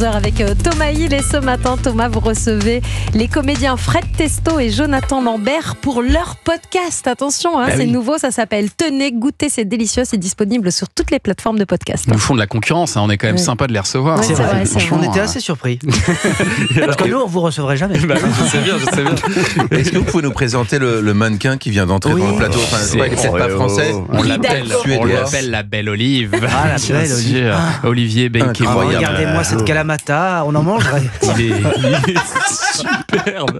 Avec Thomas Hill et ce matin, Thomas, vous recevez les comédiens Fred Testo et Jonathan Lambert pour leur podcast. Attention, c'est nouveau, ça s'appelle Tenez, goûtez, c'est délicieux, c'est disponible sur toutes les plateformes de podcast. Ils nous font de la concurrence, on est quand même sympa de les recevoir. Ouais, c'est vrai, Franchement, on était assez surpris. Parce que nous, on vous recevrait jamais. Bah oui, je sais bien. Est-ce que vous pouvez nous présenter le mannequin qui vient d'entrer dans le plateau? Enfin, c'est peut-être pas français. On l'appelle la belle Olive. Ah, la belle Olive. Olivier Benkemoy. Regardez-moi cette calamata, on en mangerait. Il est superbe.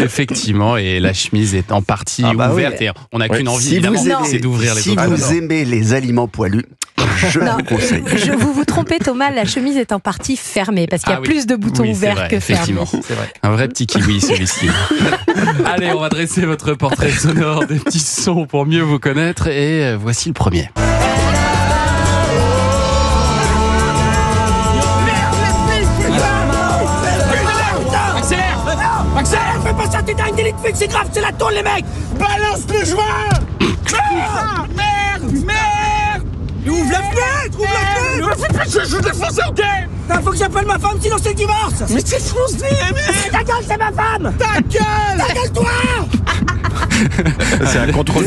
Effectivement, et la chemise est en partie ouverte et on n'a qu'une envie, évidemment, c'est d'ouvrir les paupières. Si vous aimez les aliments poilus, je vous conseille. Vous vous trompez, Thomas, la chemise est en partie fermée parce qu'il y a plus de boutons ouverts que fermés. C'est vrai. Un vrai petit kiwi, celui-ci. Allez, on va dresser votre portrait sonore des petits sons pour mieux vous connaître et voici le premier. Accélère, fais pas ça, t'es dingue, délit de fuite, c'est grave, c'est la tôle, les mecs. Balance le joint. Merde. Ouvre la fenêtre, Je défonce, ok. Faut que j'appelle ma femme, sinon c'est le divorce. Mais c'est foncé, merde. Ta gueule, c'est ma femme. Ta gueule, toi. C'est un contrôle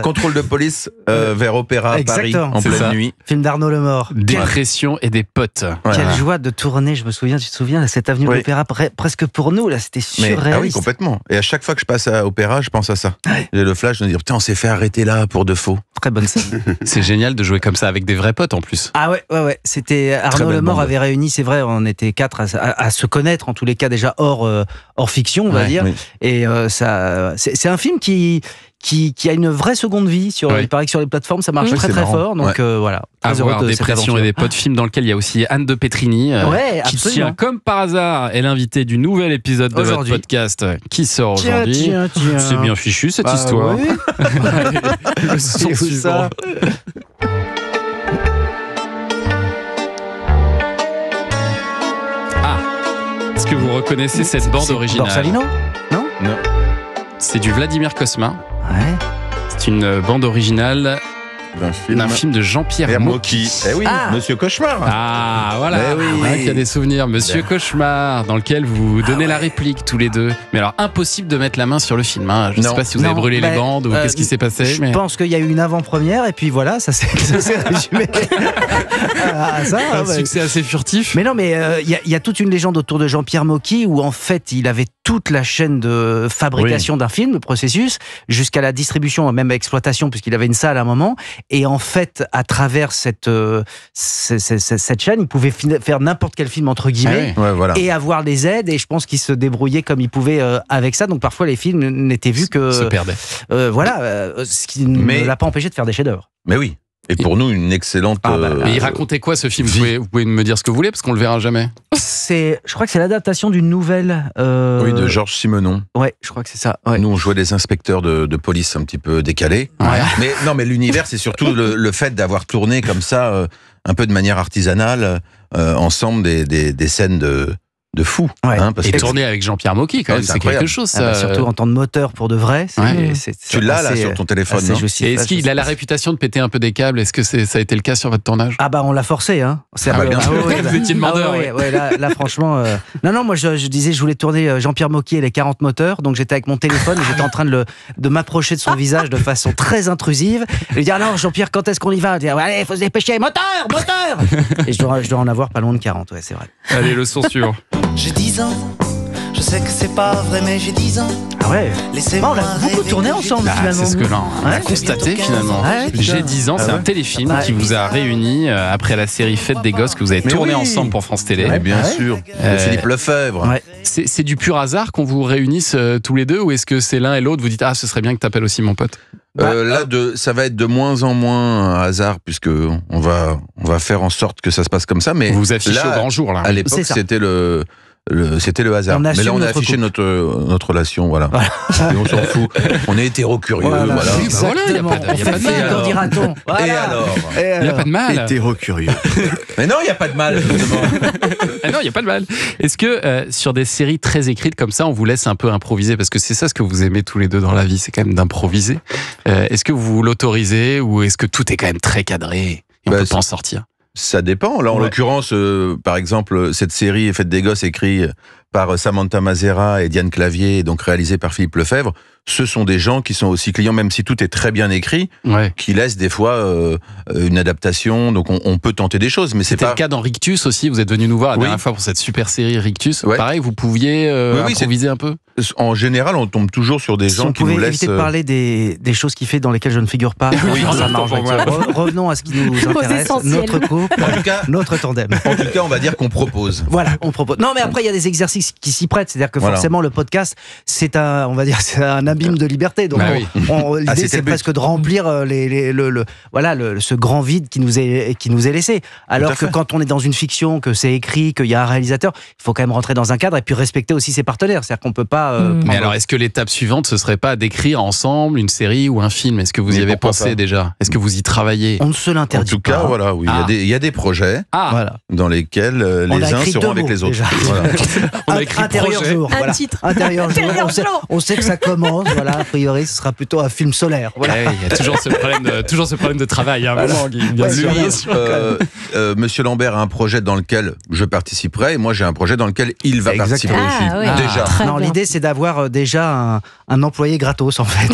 Contrôle de police vers Opéra à Paris en pleine nuit. Film d'Arnaud Lemort. Dépression et des potes. Quelle joie de tourner, je me souviens, tu te souviens, cette avenue de l'Opéra, presque pour nous, là, c'était surréaliste. Ah oui, complètement. Et à chaque fois que je passe à Opéra, je pense à ça. J'ai le flash de me dire, putain, on s'est fait arrêter là pour de faux. Très bonne scène. C'est génial de jouer comme ça avec des vrais potes en plus. Ah ouais. C'était Arnaud Lemort avait réuni, c'est vrai, on était 4 à se connaître, en tous les cas déjà hors fiction, on va dire. Oui. Et ça, c'est un film qui a une vraie seconde vie. Il paraît que sur les plateformes, ça marche très fort. Donc voilà. Avoir Dépression et des potes, film dans lequel il y a aussi Anne de Pétrini, qui tient comme par hasard est l'invitée du nouvel épisode de votre podcast qui sort aujourd'hui. C'est bien fichu cette histoire. Oui. Le son suivant. Est-ce que vous reconnaissez cette bande originale? Borsalino? Non. C'est du Vladimir Cosma. Ouais. C'est une bande originale d'un film de Jean-Pierre Mocky. Eh oui, Monsieur Cauchemar. Ah, voilà. Il y a des souvenirs. Monsieur Cauchemar, dans lequel vous donnez la réplique tous les deux. Mais alors, impossible de mettre la main sur le film. Je ne sais pas si vous avez brûlé les bandes ou qu'est-ce qui s'est passé. Je pense qu'il y a eu une avant-première et puis voilà, ça s'est résumé. Un succès assez furtif. Mais non, mais il y a toute une légende autour de Jean-Pierre Mocky où en fait, il avait toute la chaîne de fabrication d'un film, le processus, jusqu'à la distribution, même à exploitation, puisqu'il avait une salle à un moment. Et en fait, à travers cette chaîne, il pouvait faire n'importe quel film, entre guillemets, et avoir des aides. Et je pense qu'il se débrouillait comme il pouvait avec ça. Donc parfois, les films n'étaient vus que... se perdaient. Ce qui ne l'a pas empêché de faire des chefs-d'œuvre. Mais oui. Et pour nous, une excellente... Mais il racontait quoi ce film? Vous pouvez me dire ce que vous voulez, parce qu'on le verra jamais. Je crois que c'est l'adaptation d'une nouvelle... Oui, de Georges Simenon. Ouais, je crois que c'est ça. Ouais. Nous, on jouait des inspecteurs de police un petit peu décalés. Mais l'univers, c'est surtout le fait d'avoir tourné comme ça, un peu de manière artisanale, ensemble des scènes de fou. Et tourner avec Jean-Pierre Mocky, quand même, c'est quelque chose. Surtout en temps de moteur pour de vrai. Tu l'as là sur ton téléphone, non? Et est-ce qu'il a la réputation de péter un peu des câbles? Est-ce que ça a été le cas sur votre tournage? On l'a forcé. Vous étiez demandeur. Là, franchement... Non, moi je disais, je voulais tourner Jean-Pierre Mocky et les 40 moteurs, donc j'étais avec mon téléphone et j'étais en train de m'approcher de son visage de façon très intrusive. Et lui dire, alors Jean-Pierre, quand est-ce qu'on y va? Dire, allez, faut se dépêcher, moteur. Et je dois en avoir pas loin de 40, c'est vrai. Allez, le son suivant. J'ai 10 ans, je sais que c'est pas vrai, mais j'ai 10 ans. Ah ouais. On a beaucoup tourné ensemble finalement. C'est ce que l'on a constaté finalement. J'ai 10 ans, c'est un téléfilm qui vous a réunis après la série Fête des Gosses que vous avez tourné ensemble pour France Télé. Bien sûr. Philippe Lefebvre. C'est du pur hasard qu'on vous réunisse tous les deux, ou est-ce que c'est l'un et l'autre, vous dites ce serait bien que t'appelles aussi mon pote? Ça va être de moins en moins un hasard, puisque on va faire en sorte que ça se passe comme ça. Mais vous vous affichez au grand jour là. À l'époque, c'était le hasard. Mais là, on a affiché notre relation, voilà. Et on s'en fout. On est hétéro-curieux, voilà. Il n'y a pas de mal. dira-t-on. Et alors? Il n'y a pas de mal. Hétéro-curieux. Mais non, il n'y a pas de mal, justement. Non, il n'y a pas de mal. Est-ce que sur des séries très écrites comme ça, on vous laisse un peu improviser? Parce que c'est ça ce que vous aimez tous les deux dans la vie, c'est quand même d'improviser. Est-ce que vous l'autorisez, ou est-ce que tout est quand même très cadré et on peut pas en sortir? Ça dépend. Là, en l'occurrence, par exemple, cette série Fête des Gosses, écrite par Samantha Mazera et Diane Clavier, et donc réalisée par Philippe Lefebvre, ce sont des gens qui sont aussi clients, même si tout est très bien écrit, qui laissent des fois une adaptation. Donc on peut tenter des choses, mais c'était le cas dans Rictus aussi. Vous êtes venu nous voir la dernière fois pour cette super série Rictus. Pareil, vous pouviez improviser un peu. En général, on tombe toujours sur des gens qui nous laissent. On pouvait éviter de parler des choses qu'il fait dans lesquelles je ne figure pas. Ça marche. Revenons à ce qui nous intéresse. Notre couple, notre tandem. En tout cas, on va dire qu'on propose. Voilà, on propose. Non, mais après, il y a des exercices qui s'y prêtent. C'est-à-dire que forcément, le podcast, c'est un abîme de liberté. Donc, l'idée, c'est presque de remplir ce grand vide qui nous est laissé. Alors que quand on est dans une fiction, que c'est écrit, qu'il y a un réalisateur, il faut quand même rentrer dans un cadre et puis respecter aussi ses partenaires. C'est-à-dire qu'on peut pas. Mais alors, est-ce que l'étape suivante, ce serait pas d'écrire ensemble une série ou un film? Est-ce que vous y avez pensé déjà? Est-ce que vous y travaillez? On ne se l'interdit pas. En tout cas, voilà, oui, il y a des projets dans lesquels les uns seront avec les autres. On a écrit Intérieur jour. Un titre. Intérieur jour. On sait que ça commence. Voilà, a priori, ce sera plutôt un film solaire. Voilà. Il y a toujours ce problème de travail. À un moment, bien sûr. Monsieur Lambert a un projet dans lequel je participerai, et moi j'ai un projet dans lequel il va participer aussi. Déjà. Non, l'idée c'est d'avoir déjà un employé gratos en fait.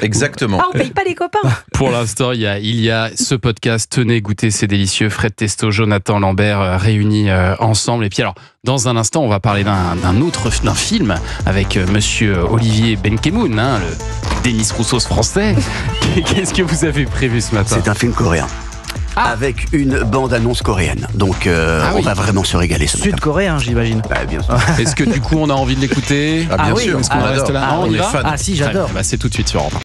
Exactement. On paye pas les copains. Pour l'instant, il y a ce podcast. Tenez, goûtez, c'est délicieux. Fred Testo, Jonathan Lambert réunis ensemble. Et puis alors, dans un instant, on va parler d'un film avec monsieur Olivier Benkemoun, le Denis Roussos français. Qu'est-ce que vous avez prévu ce matin? C'est un film coréen. Avec une bande-annonce coréenne. Donc, on va vraiment se régaler ce matin. Sud-coréen, j'imagine. Bien sûr. Est-ce que du coup, on a envie de l'écouter? Bien sûr. Est-ce qu'on reste là? On est fan. Ah si, j'adore. C'est tout de suite sur Europe 1.